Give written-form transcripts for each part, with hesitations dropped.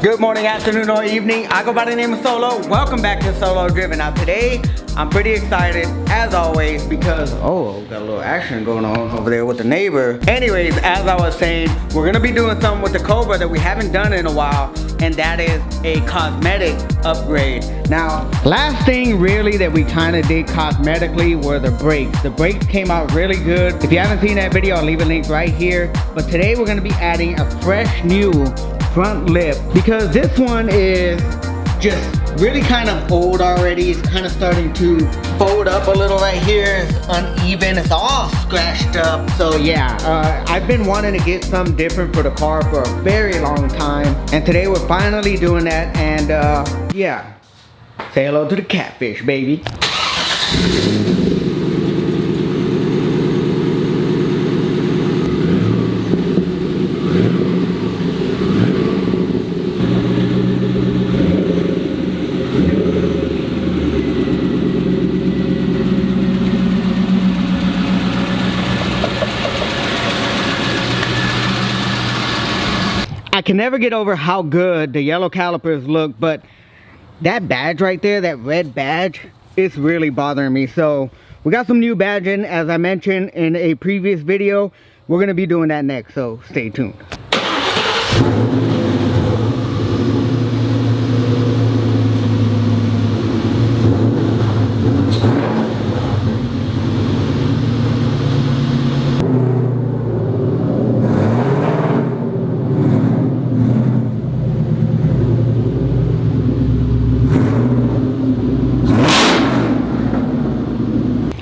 Good morning, afternoon, or evening. I go by the name of Solo. Welcome back to Solo Driven. Now today, I'm pretty excited as always because, got a little action going on over there with the neighbor. Anyways, as I was saying, we're gonna be doing something with the Cobra that we haven't done in a while, and that is a cosmetic upgrade. Now, last thing really that we kind of did cosmetically were the brakes. The brakes came out really good. If you haven't seen that video, I'll leave a link right here. But today we're gonna be adding a fresh new front lip because this one is just really kind of old already. It's kind of starting to fold up a little right here. It's uneven, it's all scratched up. So yeah, I've been wanting to get something different for the car for a very long time, and today we're finally doing that. And yeah, say hello to the catfish, baby. I can never get over how good the yellow calipers look, but that badge right there, that red badge, it's really bothering me. So we got some new badging, as I mentioned in a previous video. We're gonna be doing that next, so stay tuned.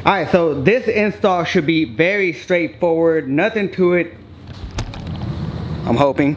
Alright, so this install should be very straightforward, nothing to it, I'm hoping.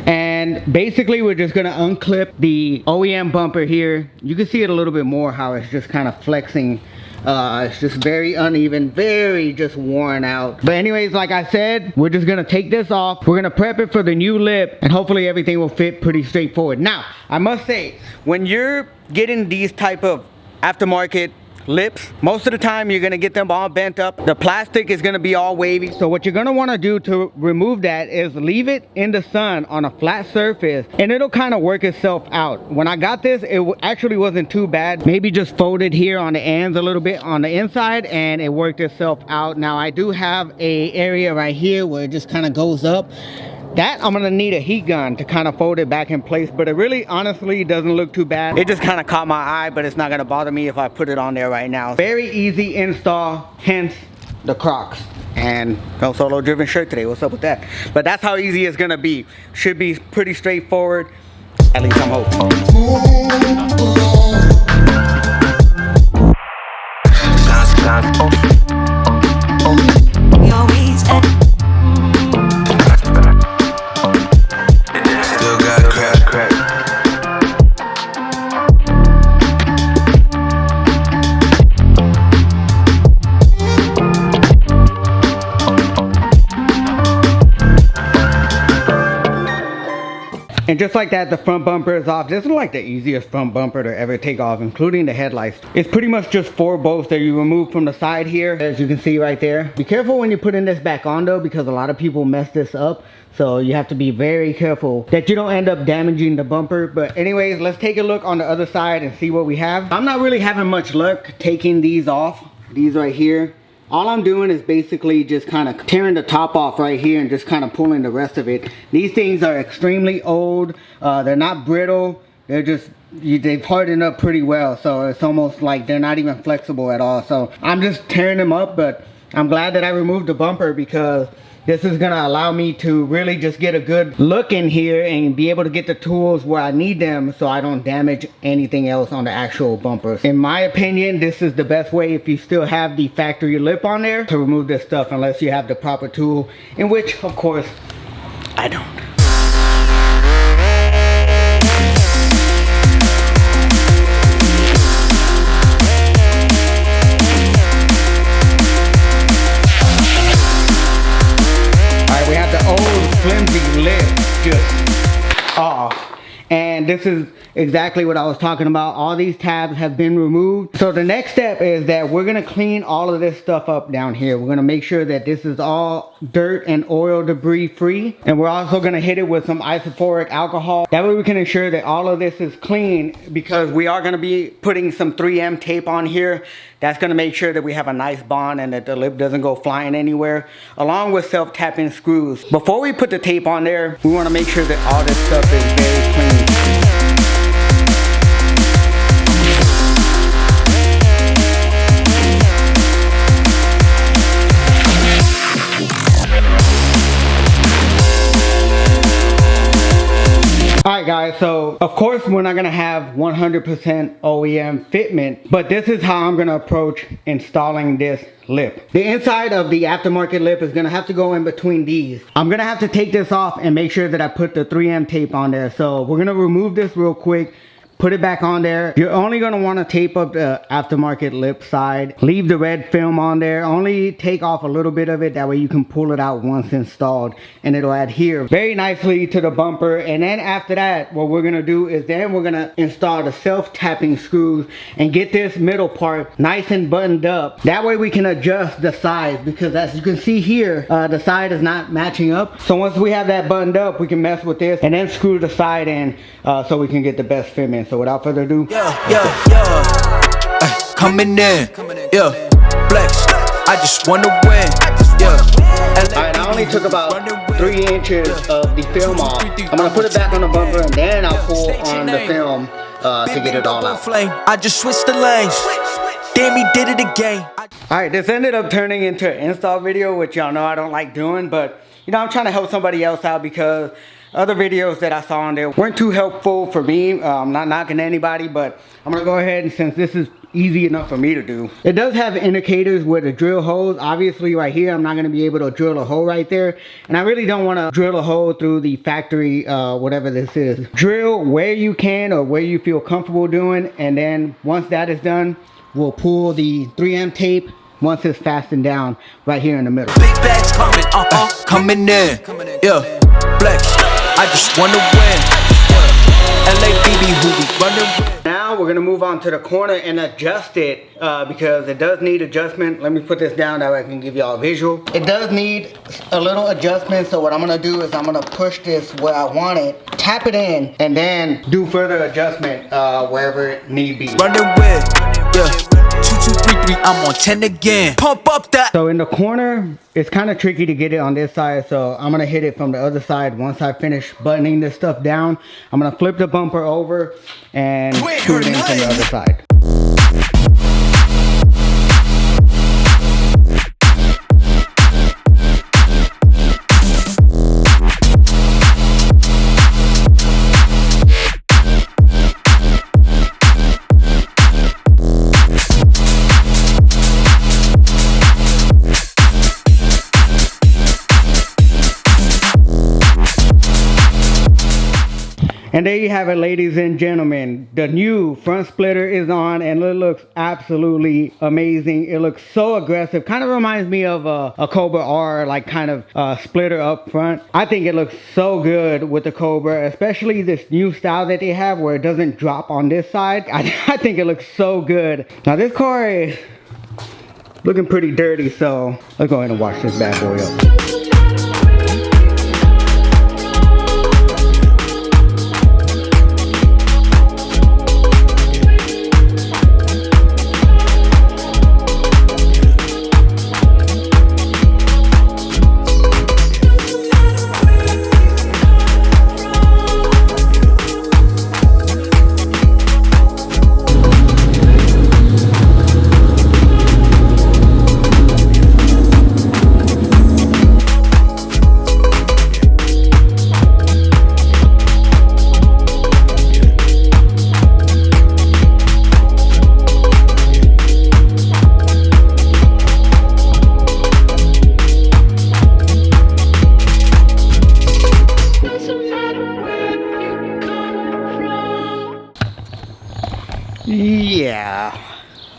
And basically we're just gonna unclip the OEM bumper here. You can see it a little bit more how it's just kind of flexing. It's just very uneven, very just worn out. But anyways, like I said, we're just gonna take this off. We're gonna prep it for the new lip, and hopefully everything will fit pretty straightforward. Now, I must say, when you're getting these type of aftermarket lips, most of the time you're gonna get them all bent up. The plastic is gonna be all wavy. So what you're gonna wanna do to remove that is leave it in the sun on a flat surface, and it'll kind of work itself out. When I got this, it actually wasn't too bad. Maybe just folded here on the ends a little bit on the inside, and it worked itself out. Now I do have a area right here where it just kind of goes up. That I'm gonna need a heat gun to kind of fold it back in place, but it really honestly doesn't look too bad. It just kind of caught my eye, but it's not gonna bother me if I put it on there right now. Very easy install, hence the Crocs. And no Solo Driven shirt today, what's up with that? But that's how easy it's gonna be. Should be pretty straightforward, at least I'm hoping. And just like that, the front bumper is off. This is like the easiest front bumper to ever take off, including the headlights. It's pretty much just 4 bolts that you remove from the side here, as you can see right there. Be careful when you're putting this back on though, because a lot of people mess this up. So you have to be very careful that you don't end up damaging the bumper. But anyways, let's take a look on the other side and see what we have. I'm not really having much luck taking these off, these right here. All I'm doing is basically just kind of tearing the top off right here and just kind of pulling the rest of it. These things are extremely old. They're not brittle. They're just, they've hardened up pretty well. So it's almost like they're not even flexible at all. So I'm just tearing them up, but I'm glad that I removed the bumper because this is gonna allow me to really just get a good look in here and be able to get the tools where I need them so I don't damage anything else on the actual bumpers. In my opinion, this is the best way if you still have the factory lip on there to remove this stuff, unless you have the proper tool, in which, of course, I don't. flimsy lip just off. And this is exactly what I was talking about. All these tabs have been removed. So the next step is that we're gonna clean all of this stuff up down here. We're gonna make sure that this is all dirt and oil debris free. And we're also gonna hit it with some isoporic alcohol. That way we can ensure that all of this is clean, because we are gonna be putting some 3M tape on here. That's gonna make sure that we have a nice bond and that the lip doesn't go flying anywhere, along with self-tapping screws. Before we put the tape on there, we wanna make sure that all this stuff is very clean. Alright guys, so of course we're not going to have 100% OEM fitment, but this is how I'm going to approach installing this lip. The inside of the aftermarket lip is going to have to go in between these. I'm going to have to take this off and make sure that I put the 3M tape on there. So we're going to remove this real quick. Put it back on there. You're only going to want to tape up the aftermarket lip side. Leave the red film on there. Only take off a little bit of it. That way you can pull it out once installed. And it'll adhere very nicely to the bumper. And then after that, what we're going to do is then we're going to install the self-tapping screws and get this middle part nice and buttoned up. That way we can adjust the size. Because as you can see here, the side is not matching up. So once we have that buttoned up, we can mess with this and then screw the side in so we can get the best fitment. So without further ado, coming in, flex. I just wanna win, Alright, I only took about 3 inches of the film off. I'm gonna put it back on the bumper and then I'll pull on the film to get it all out. I just switched the lanes. Damn, he did it again. Alright, this ended up turning into an install video, which y'all know I don't like doing, but you know, I'm trying to help somebody else out because other videos that I saw on there weren't too helpful for me. I'm not knocking anybody, but I'm gonna go ahead, and since this is easy enough for me to do. It does have indicators with the drill holes. Obviously right here, I'm not gonna be able to drill a hole right there. And I really don't wanna drill a hole through the factory, whatever this is. Drill where you can or where you feel comfortable doing. And then once that is done, we'll pull the 3M tape once it's fastened down right here in the middle. Big bags coming in, flex. I just wanna win. LABB, who we running with. Now we're gonna move on to the corner and adjust it because it does need adjustment. Let me put this down that way I can give y'all a visual. It does need a little adjustment, so what I'm gonna do is I'm gonna push this where I want it, tap it in, and then do further adjustment wherever it need be. Running with, 2233, I'm on 10 again. Pump up that. So in the corner, it's kind of tricky to get it on this side, so I'm gonna hit it from the other side. Once I finish buttoning this stuff down, I'm gonna flip the bumper over and screw it in from the other side. And there you have it, ladies and gentlemen. The new front splitter is on and it looks absolutely amazing. It looks so aggressive. Kind of reminds me of a Cobra R, like kind of splitter up front. I think it looks so good with the Cobra, especially this new style that they have where it doesn't drop on this side. I think it looks so good. Now this car is looking pretty dirty, so let's go ahead and wash this bad boy up. Yeah,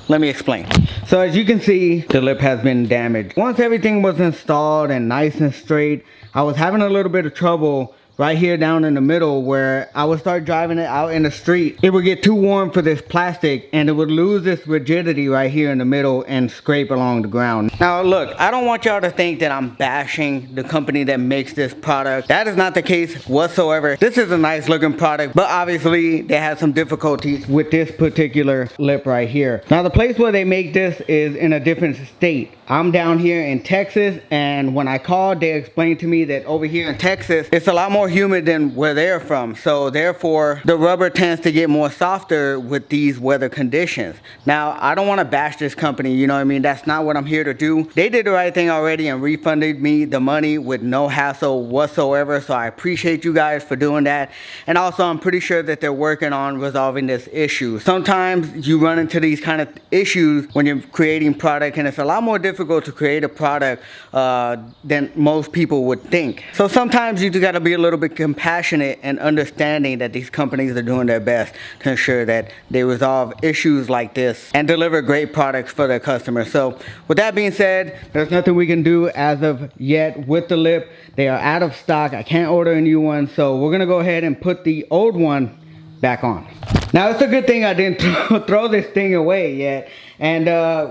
let me explain. So as you can see, the lip has been damaged. Once everything was installed and nice and straight, I was having a little bit of trouble right here down in the middle where I would start driving it out in the street. It would get too warm for this plastic and it would lose this rigidity right here in the middle and scrape along the ground. Now look, I don't want y'all to think that I'm bashing the company that makes this product. That is not the case whatsoever. This is a nice looking product, but obviously they had some difficulties with this particular lip right here. Now the place where they make this is in a different state. I'm down here in Texas, and when I called, they explained to me that over here in Texas, it's a lot more humid than where they're from. So therefore, the rubber tends to get more softer with these weather conditions. Now, I don't want to bash this company, you know what I mean? That's not what I'm here to do. They did the right thing already and refunded me the money with no hassle whatsoever. So I appreciate you guys for doing that. And also, I'm pretty sure that they're working on resolving this issue. Sometimes you run into these kind of issues when you're creating product, and it's a lot more difficult to create a product than most people would think. So sometimes you just got to be a little bit compassionate and understanding that these companies are doing their best to ensure that they resolve issues like this and deliver great products for their customers. So with that being said, there's nothing we can do as of yet with the lip. They are out of stock. I can't order a new one, so we're gonna go ahead and put the old one back on. Now it's a good thing I didn't throw this thing away yet. And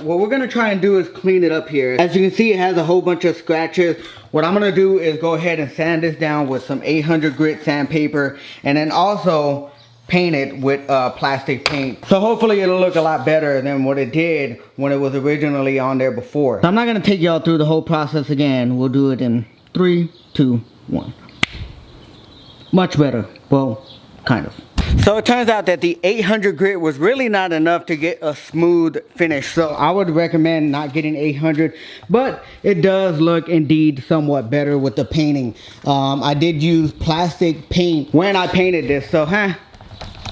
what we're gonna try and do is clean it up here. As you can see, it has a whole bunch of scratches. What I'm gonna do is go ahead and sand this down with some 800 grit sandpaper, and then also paint it with plastic paint. So hopefully it'll look a lot better than what it did when it was originally on there before. So I'm not gonna take y'all through the whole process again. We'll do it in 3, 2, 1. Much better. Well, kind of. So it turns out that the 800 grit was really not enough to get a smooth finish. So I would recommend not getting 800, but it does look indeed somewhat better with the painting. I did use plastic paint when I painted this, so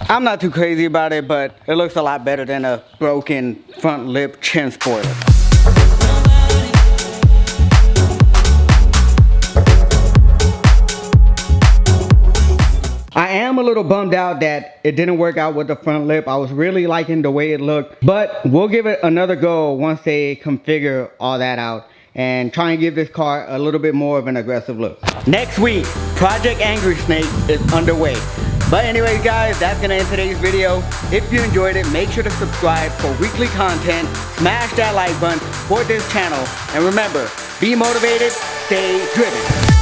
I'm not too crazy about it, but it looks a lot better than a broken front lip chin spoiler. I am a little bummed out that it didn't work out with the front lip. I was really liking the way it looked, but we'll give it another go once they configure all that out and try and give this car a little bit more of an aggressive look. Next week, Project Angry Snake is underway. But anyways guys, that's gonna end today's video. If you enjoyed it, make sure to subscribe for weekly content, smash that like button, support this channel, and remember, be motivated, stay driven.